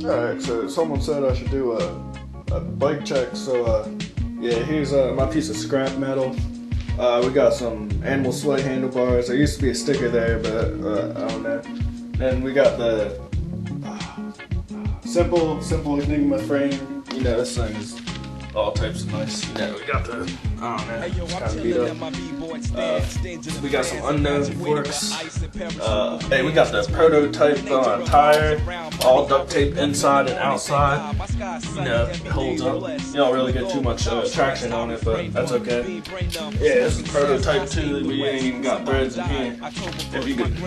Alright, so someone said I should do a bike check, so yeah, here's my piece of scrap metal. We got some Animal Sweat handlebars. There used to be a sticker there, but I don't know. Then we got the simple Enigma frame. You know, this thing is all types of nice. You know, we got the, I don't know, it's kind of beat up. We got some unknown forks. Hey, we got the prototype tire, all duct tape inside and outside. You know, it holds up. You don't really get too much traction on it, but that's okay. Yeah, this is prototype too. We ain't even got threads in here. If you can, I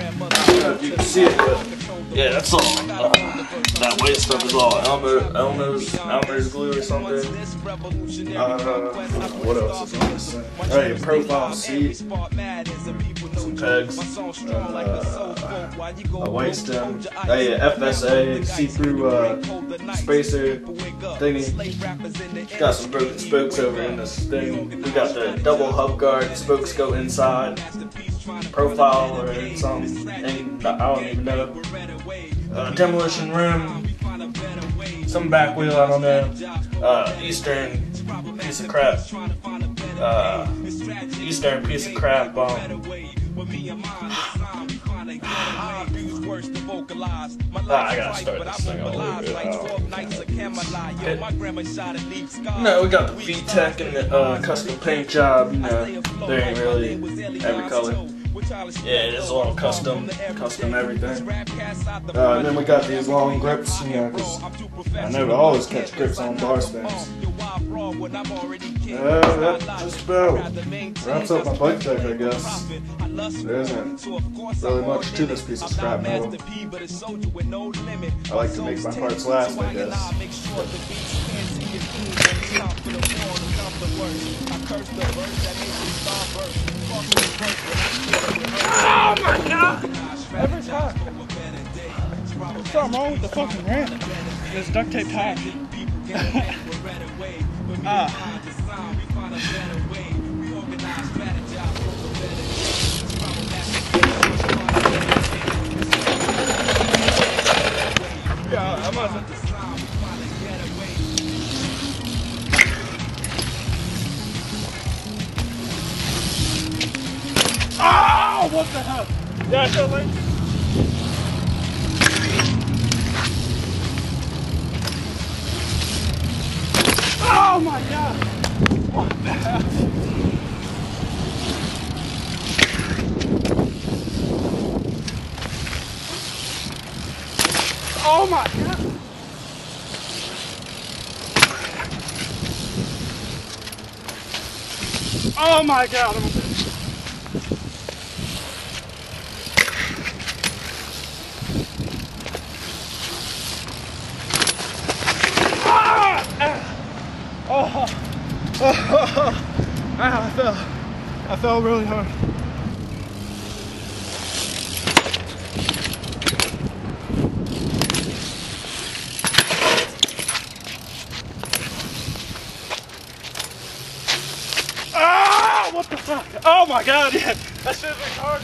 don't know if you can see it, but yeah, that's all. That white stuff is all Elmer's glue or something. What else is on this thing? Alright, profile seat, some pegs, a white stem, FSA, see-through spacer thingy. Got some broken spokes over in this thing. We got the double hub guard, spokes go inside, profile or something, I don't even know. Demolition rim, some back wheel, I don't know. Eastern piece of crap. Eastern piece of crap. I gotta start this thing all over. No, we got the VTech and the custom paint job. You know, there ain't really every color. Yeah, it is all custom everything. And then we got these long grips, you know, because I never always catch grips on bar spins. That just about wraps up my bike check, I guess. There isn't really much to this piece of scrap metal. I like to make my parts last, I guess. Oh my god! Every time. There's something wrong with the fucking ramp. There's duct tape tied. Yeah, I must. Oh, what the hell? Yeah, sure, Lane. Oh my god! What the hell? Oh my god! Oh my god! I fell really hard. Ah, what the fuck? Oh my god, yeah, that shit is hard.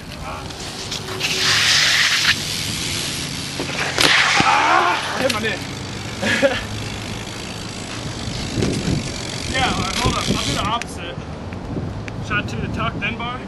Ah, I hit my neck. Yeah, hold up, I'll do the opposite. Shot to the tuck, then bar.